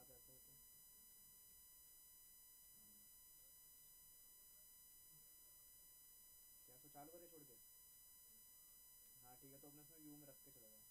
दिखाता है तो क्या सो चालू करे छोड़ के। हाँ ठीक है, तो अपने उसमें व्यू में रख के चला जाओ।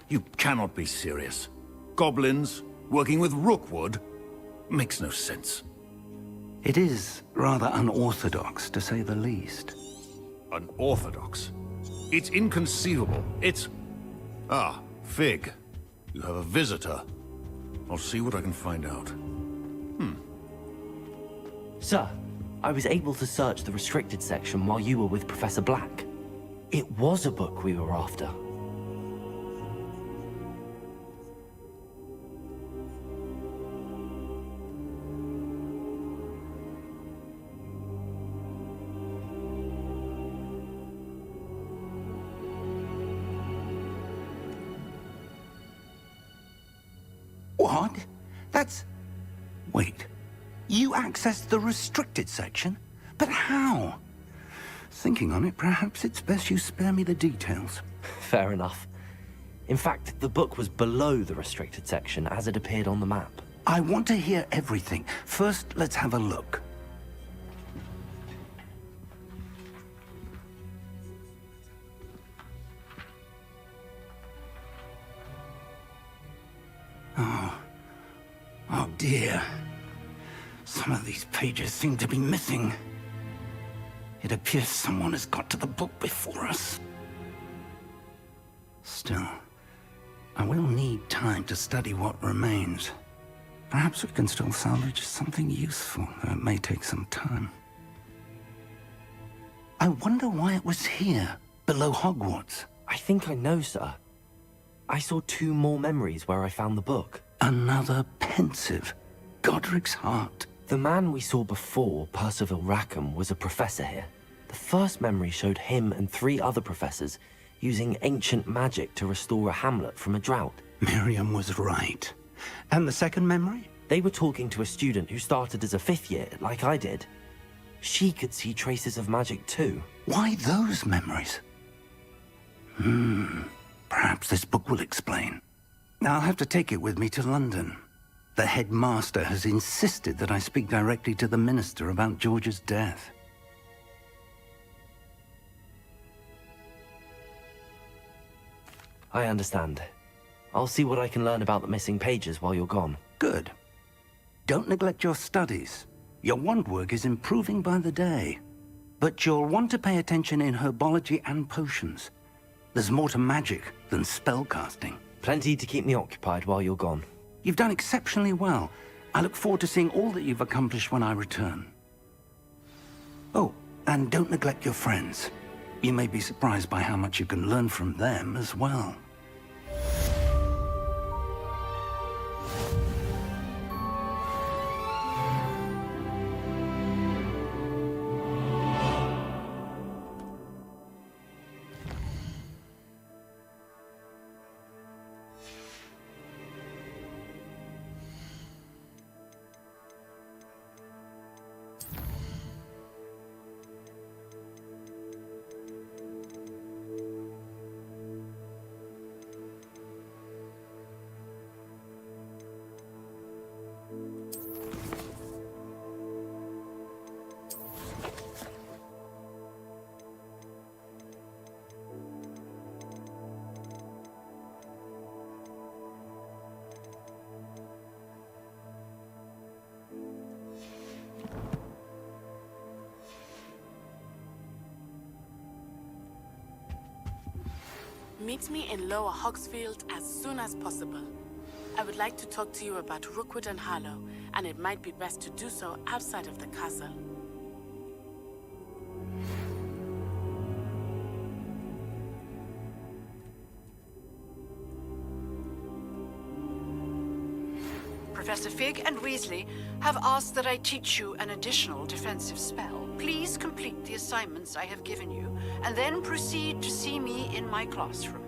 You cannot be serious. Goblins, working with Rookwood? Makes no sense. It is rather unorthodox, to say the least. Unorthodox? It's inconceivable. It's... Ah, Fig. You have a visitor. I'll see what I can find out. Sir, I was able to search the restricted section while you were with Professor Black. It was a book we were after. What? That's... Wait. You accessed the restricted section? But how? Thinking on it, perhaps it's best you spare me the details. Fair enough. In fact, the book was below the restricted section as it appeared on the map. I want to hear everything. First, let's have a look. Oh dear. Some of these pages seem to be missing. It appears someone has got to the book before us. Still, I will need time to study what remains. Perhaps we can still salvage something useful, though it may take some time. I wonder why it was here, below Hogwarts. I think I know, sir. I saw 2 more memories where I found the book. Another pensive. Godric's heart. The man we saw before, Percival Rackham, was a professor here. The first memory showed him and 3 other professors using ancient magic to restore a hamlet from a drought. Miriam was right. And the second memory? They were talking to a student who started as a 5th year, like I did. She could see traces of magic too. Why those memories? Perhaps this book will explain. I'll have to take it with me to London. The headmaster has insisted that I speak directly to the minister about George's death. I understand. I'll see what I can learn about the missing pages while you're gone. Good. Don't neglect your studies. Your wand work is improving by the day. But you'll want to pay attention in herbology and potions. There's more to magic than spellcasting. Plenty to keep me occupied while you're gone. You've done exceptionally well. I look forward to seeing all that you've accomplished when I return. Oh, and don't neglect your friends. You may be surprised by how much you can learn from them as well. Meet me in Lower Hogsfield as soon as possible. I would like to talk to you about Rookwood and Harlow, and it might be best to do so outside of the castle. Professor Fig and Weasley have asked that I teach you an additional defensive spell. Please complete the assignments I have given you, and then proceed to see me in my classroom.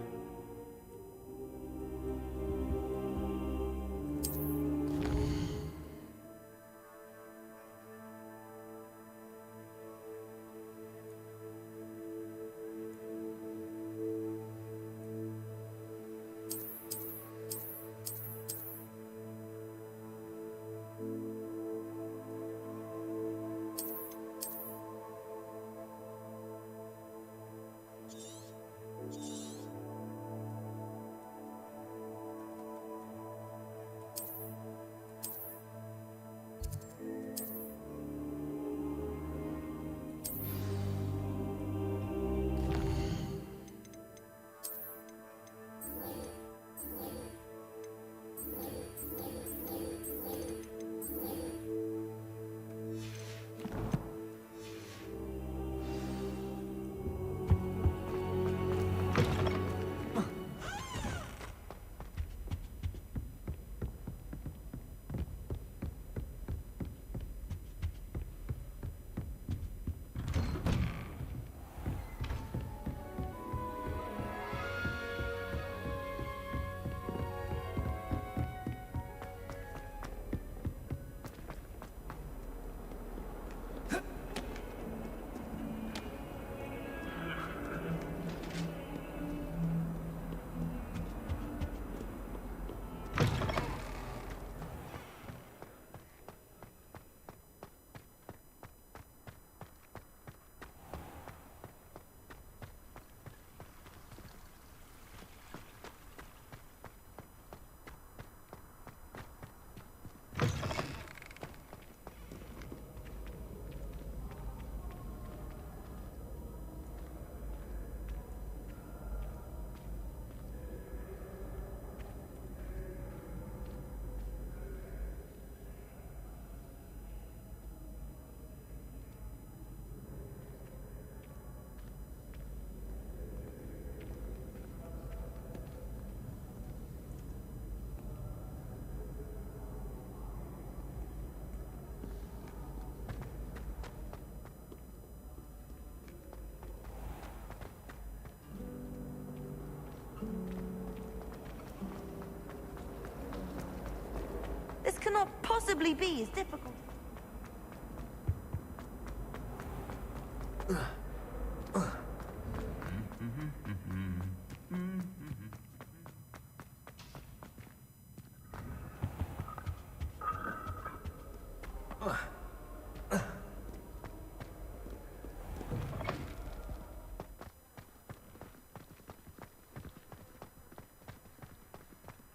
This cannot possibly be as difficult.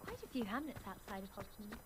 Quite a few hamlets outside of Hogsmeade.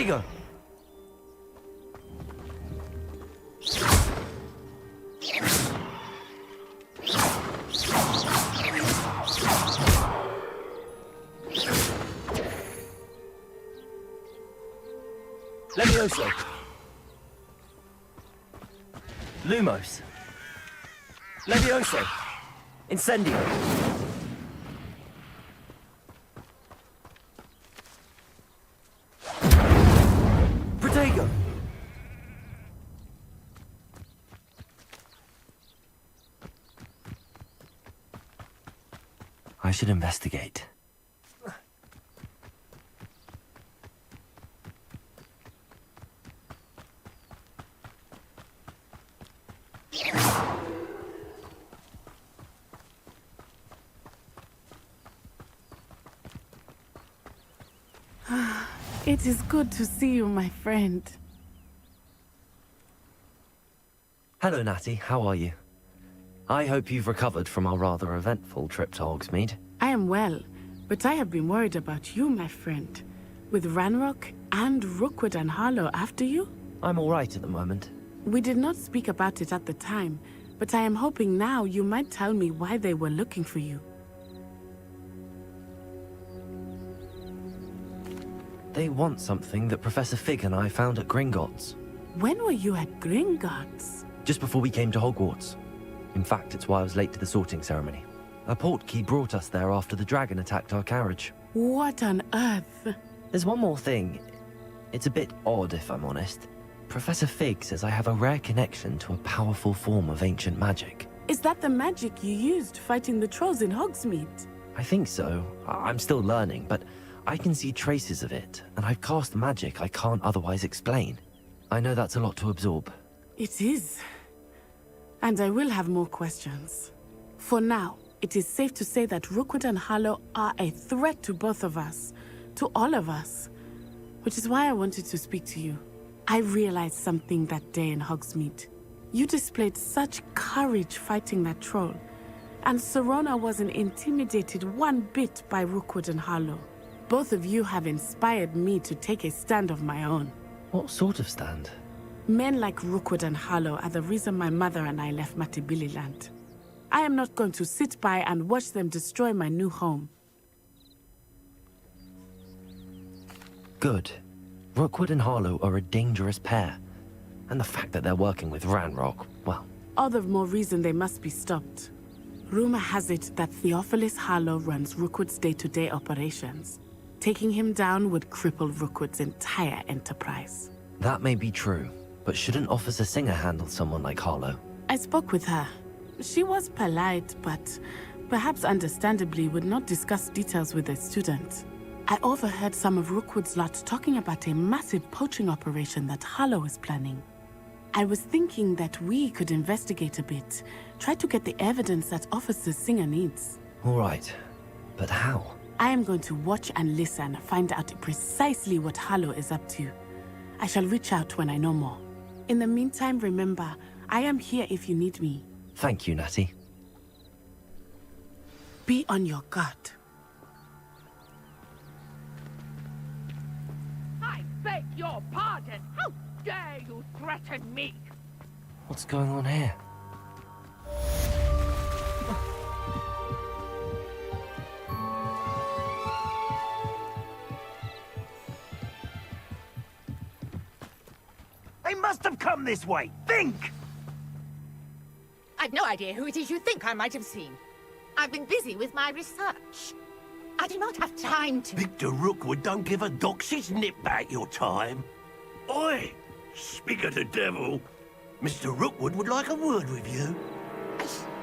Protego! Levioso! Lumos! Levioso! Incendio! Protego! I should investigate. It is good to see you, my friend. Hello, Natty. How are you? I hope you've recovered from our rather eventful trip to Hogsmeade. I am well, but I have been worried about you, my friend. With Ranrock and Rookwood and Harlow after you? I'm all right at the moment. We did not speak about it at the time, but I am hoping now you might tell me why they were looking for you. They want something that Professor Fig and I found at Gringotts. When were you at Gringotts? Just before we came to Hogwarts. In fact, it's why I was late to the sorting ceremony. A portkey brought us there after the dragon attacked our carriage. What on earth? There's one more thing. It's a bit odd, if I'm honest. Professor Fig says I have a rare connection to a powerful form of ancient magic. Is that the magic you used fighting the trolls in Hogsmeade? I think so. I'm still learning, but I can see traces of it, and I've cast magic I can't otherwise explain. I know that's a lot to absorb. It is. And I will have more questions. For now, it is safe to say that Rookwood and Harlow are a threat to both of us. To all of us. Which is why I wanted to speak to you. I realized something that day in Hogsmeade. You displayed such courage fighting that troll. And Serona wasn't intimidated one bit by Rookwood and Harlow. Both of you have inspired me to take a stand of my own. What sort of stand? Men like Rookwood and Harlow are the reason my mother and I left Matibili land. I am not going to sit by and watch them destroy my new home. Good. Rookwood and Harlow are a dangerous pair. And the fact that they're working with Ranrock, well... All the more reason they must be stopped. Rumor has it that Theophilus Harlow runs Rookwood's day-to-day operations. Taking him down would cripple Rookwood's entire enterprise. That may be true, but shouldn't Officer Singer handle someone like Harlow? I spoke with her. She was polite, but perhaps understandably would not discuss details with a student. I overheard some of Rookwood's lot talking about a massive poaching operation that Harlow is planning. I was thinking that we could investigate a bit, try to get the evidence that Officer Singer needs. All right, but how? I am going to watch and listen, find out precisely what Harlow is up to. I shall reach out when I know more. In the meantime, remember, I am here if you need me. Thank you, Natty. Be on your guard. I beg your pardon! How dare you threaten me? What's going on here? They must have come this way. Think! I've no idea who it is you think I might have seen. I've been busy with my research. I do not have time to... Victor Rookwood don't give a doxy's nip back your time. Oi! Speak of the devil. Mr. Rookwood would like a word with you.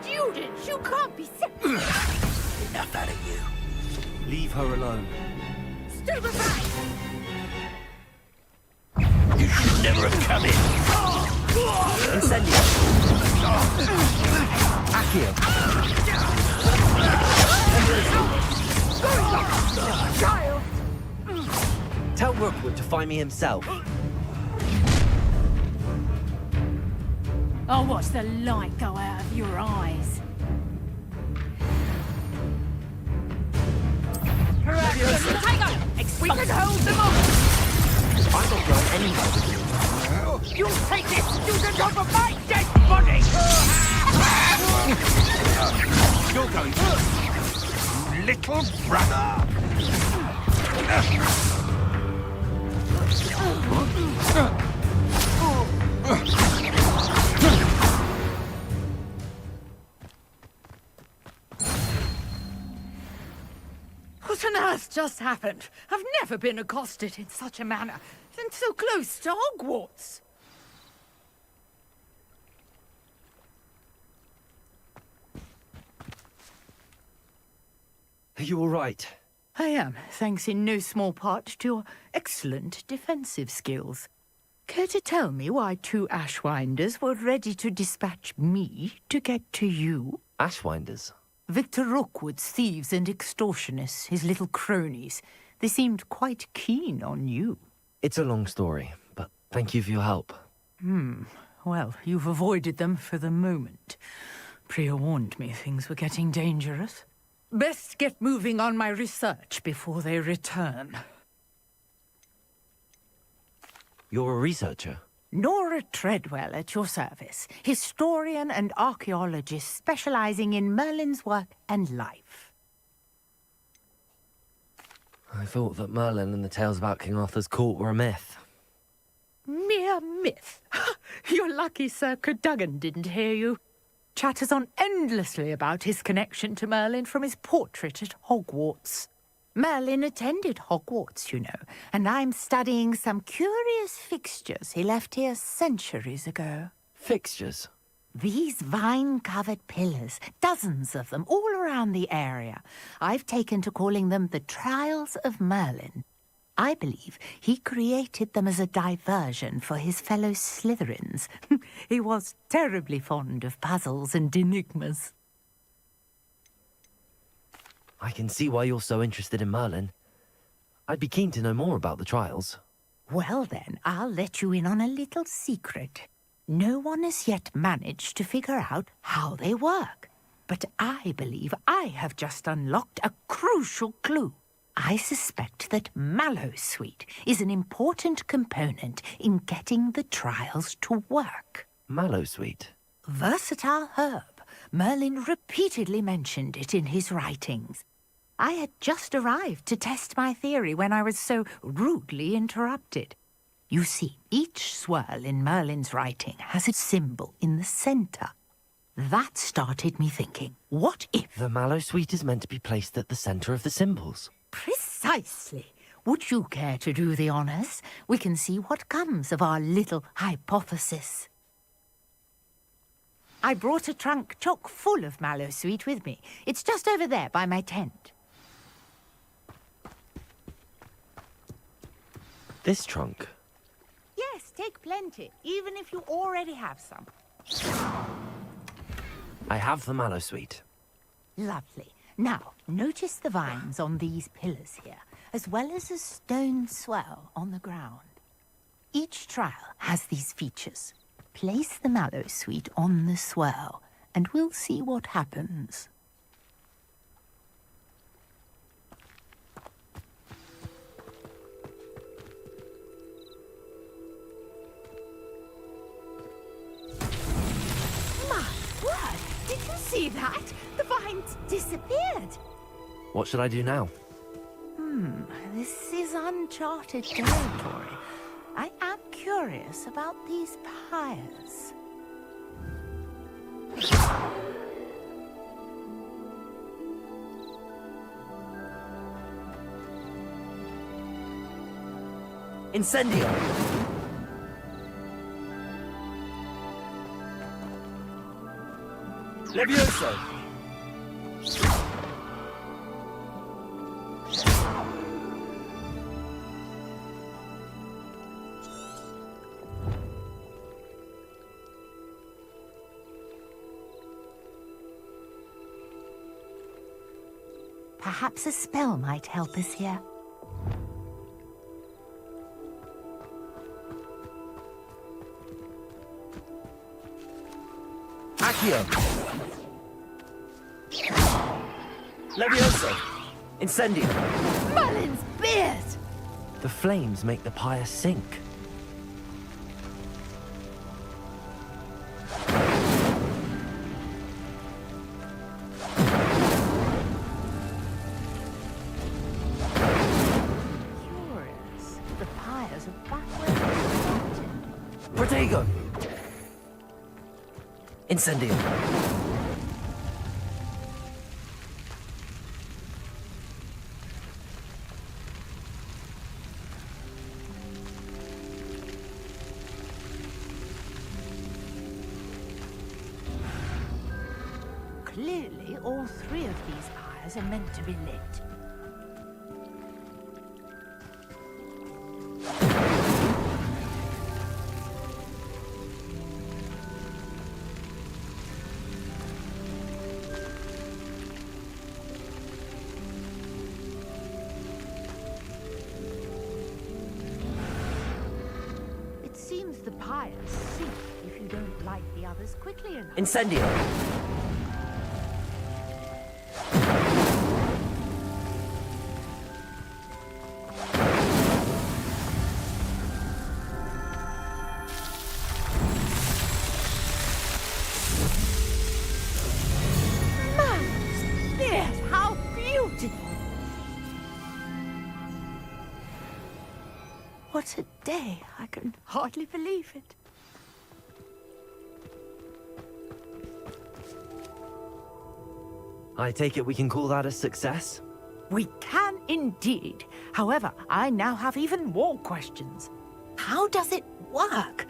Students, you can't be serious. Enough out of you. Leave her alone. Stay aside! You should never have come in. Incendio! Accio! Child! Tell Rookwood to find me himself. I'll watch the light go out of your eyes. We can hold them off! I'm not going anywhere with you. You'll take this student over my dead body! You're going first, you little brother! What on earth just happened? I've never been accosted in such a manner, and so close to Hogwarts. Are you all right? I am, thanks in no small part to your excellent defensive skills. Care to tell me why 2 Ashwinders were ready to dispatch me to get to you? Ashwinders? Victor Rookwood's thieves and extortionists, his little cronies. They seemed quite keen on you. It's a long story, but thank you for your help. Well, you've avoided them for the moment. Priya warned me things were getting dangerous. Best get moving on my research before they return. You're a researcher? Nora Treadwell at your service, historian and archaeologist specializing in Merlin's work and life. I thought that Merlin and the tales about King Arthur's court were a myth. Mere myth. You're lucky Sir Cadogan didn't hear you. Chatters on endlessly about his connection to Merlin from his portrait at Hogwarts. Merlin attended Hogwarts, you know, and I'm studying some curious fixtures he left here centuries ago. Fixtures? These vine-covered pillars, dozens of them, all around the area. I've taken to calling them the Trials of Merlin. I believe he created them as a diversion for his fellow Slytherins. He was terribly fond of puzzles and enigmas. I can see why you're so interested in Merlin. I'd be keen to know more about the trials. Well then, I'll let you in on a little secret. No one has yet managed to figure out how they work. But I believe I have just unlocked a crucial clue. I suspect that Mallowsweet is an important component in getting the trials to work. Mallowsweet? Versatile herb. Merlin repeatedly mentioned it in his writings. I had just arrived to test my theory when I was so rudely interrupted. You see, each swirl in Merlin's writing has its symbol in the centre. That started me thinking, what if... The Mallowsweet is meant to be placed at the centre of the symbols. Precisely. Would you care to do the honours? We can see what comes of our little hypothesis. I brought a trunk chock full of Mallowsweet with me. It's just over there by my tent. This trunk? Yes, take plenty, even if you already have some. I have the Mallowsweet. Lovely. Now, notice the vines on these pillars here, as well as a stone swell on the ground. Each trial has these features. Place the Mallowsweet on the swirl, and we'll see what happens. My word! Did you see that? The vines disappeared. What should I do now? This is uncharted territory. I am curious about these pyres. Incendio! Levioso! Perhaps a spell might help us here. Accio! Levioso! Incendio! Merlin's beard! The flames make the pyre sink. Curious. The pyres are back where they started. Protego! Incendio. Clearly, all three of these pyres are meant to be lit. It seems the pyres sink if you don't light the others quickly enough. Incendio. Yes, how beautiful! What a day! I can hardly believe it. I take it we can call that a success? We can indeed. However, I now have even more questions. How does it work?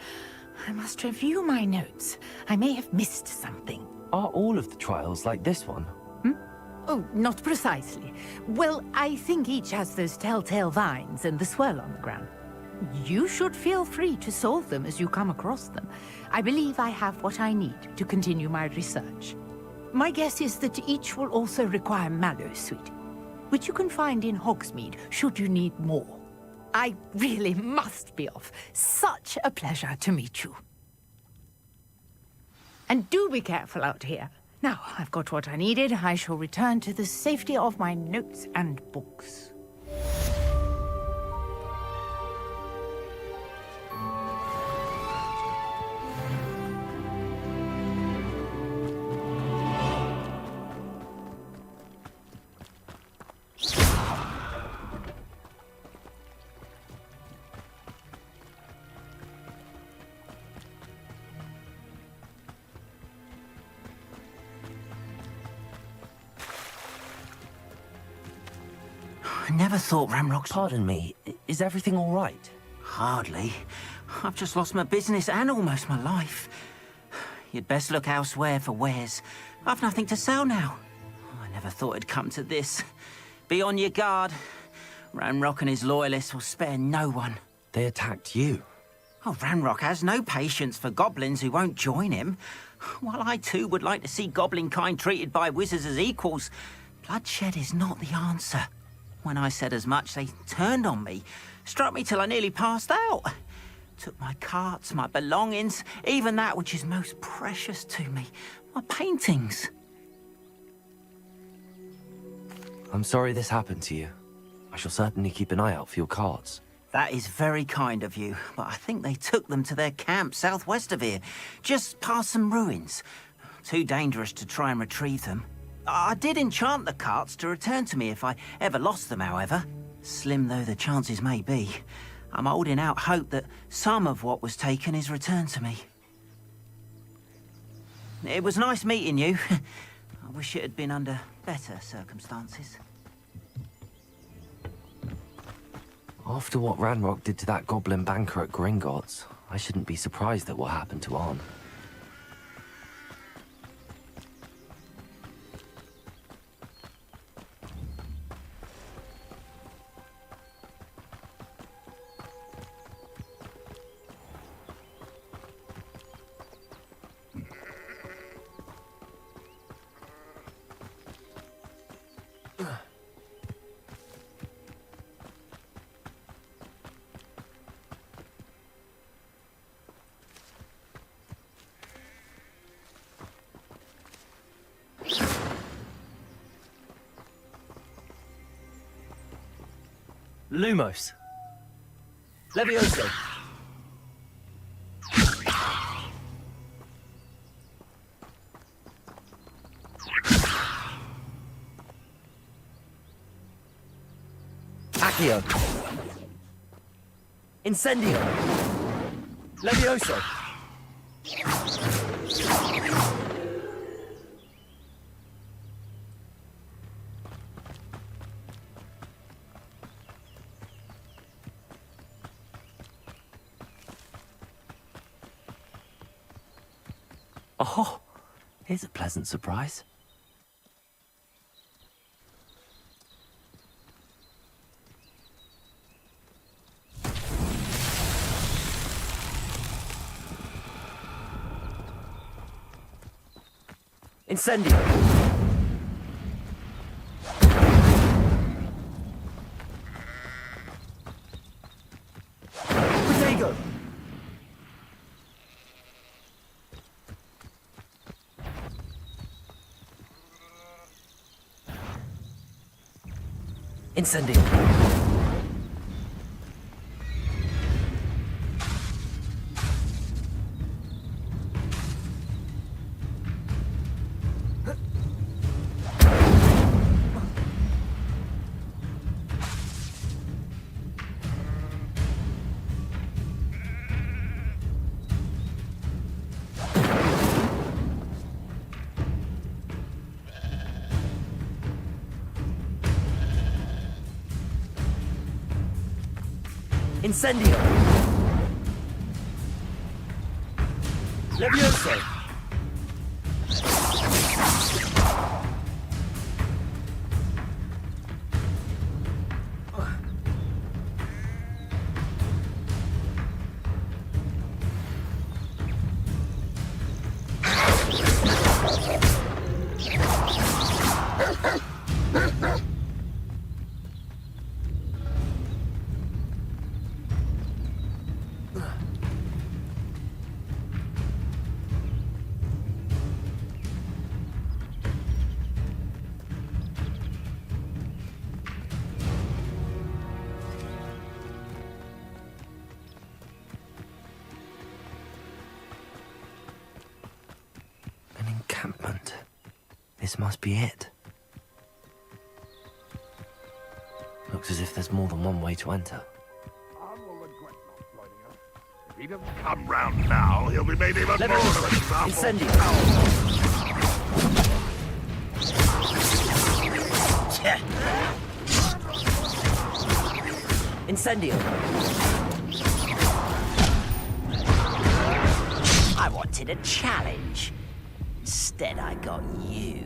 I must review my notes. I may have missed something. Are all of the trials like this one? Oh, not precisely. Well, I think each has those telltale vines and the swirl on the ground. You should feel free to solve them as you come across them. I believe I have what I need to continue my research. My guess is that each will also require mallow sweet, which you can find in Hogsmeade should you need more. I really must be off. Such a pleasure to meet you. And do be careful out here. Now, I've got what I needed. I shall return to the safety of my notes and books. I never thought Ramrock's... Pardon me, is everything all right? Hardly. I've just lost my business and almost my life. You'd best look elsewhere for wares. I've nothing to sell now. I never thought it'd come to this. Be on your guard. Ramrock and his loyalists will spare no one. They attacked you. Oh, Ramrock has no patience for goblins who won't join him. While I too would like to see goblin kind treated by wizards as equals, bloodshed is not the answer. When I said as much, they turned on me, struck me till I nearly passed out. Took my carts, my belongings, even that which is most precious to me, my paintings. I'm sorry this happened to you. I shall certainly keep an eye out for your cards. That is very kind of you, but I think they took them to their camp southwest of here, just past some ruins. Too dangerous to try and retrieve them. I did enchant the carts to return to me if I ever lost them, however. Slim though the chances may be, I'm holding out hope that some of what was taken is returned to me. It was nice meeting you. I wish it had been under better circumstances. After what Ranrock did to that goblin banker at Gringotts, I shouldn't be surprised at what happened to Arn. Lumos, Levioso! Accio! Incendio! Levioso! Oh, here's a pleasant surprise. Incendio! Protego! Incendio! Incendio! Levioso! An encampment. This must be it. Looks as if there's more than one way to enter. If he doesn't come round now, he'll be made even more of an example. Incendio! Incendio! I wanted a challenge. Instead, I got you.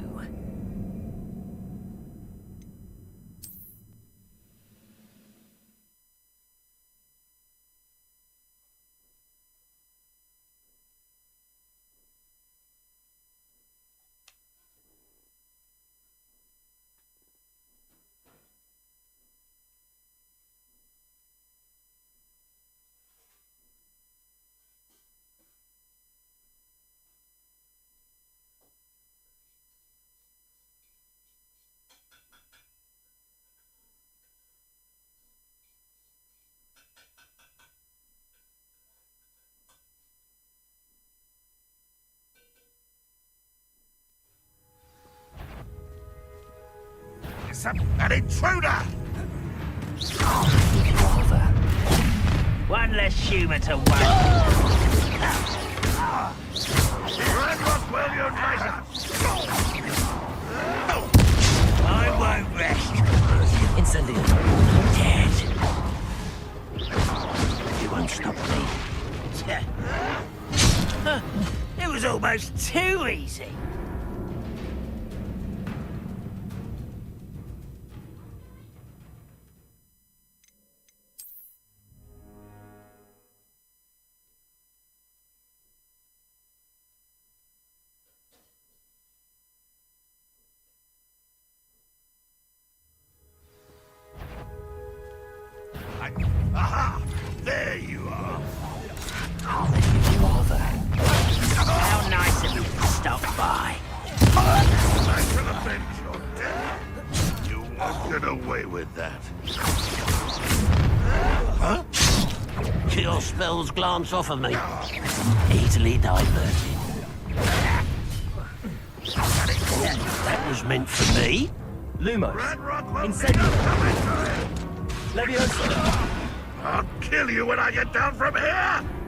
An intruder! Rather. One less humour to worry. Red what will you measure? I won't rest. Incendio! Dead. You won't stop me. It was almost too easy. Aha! There you are. Rather. How nice of you to stop by. I can avenge your death. You won't get away with that. Huh? spells glance off of me. Easily diverted. That was meant for me. Lumos. Incendio. Leviosa. I'll kill you when I get down from here!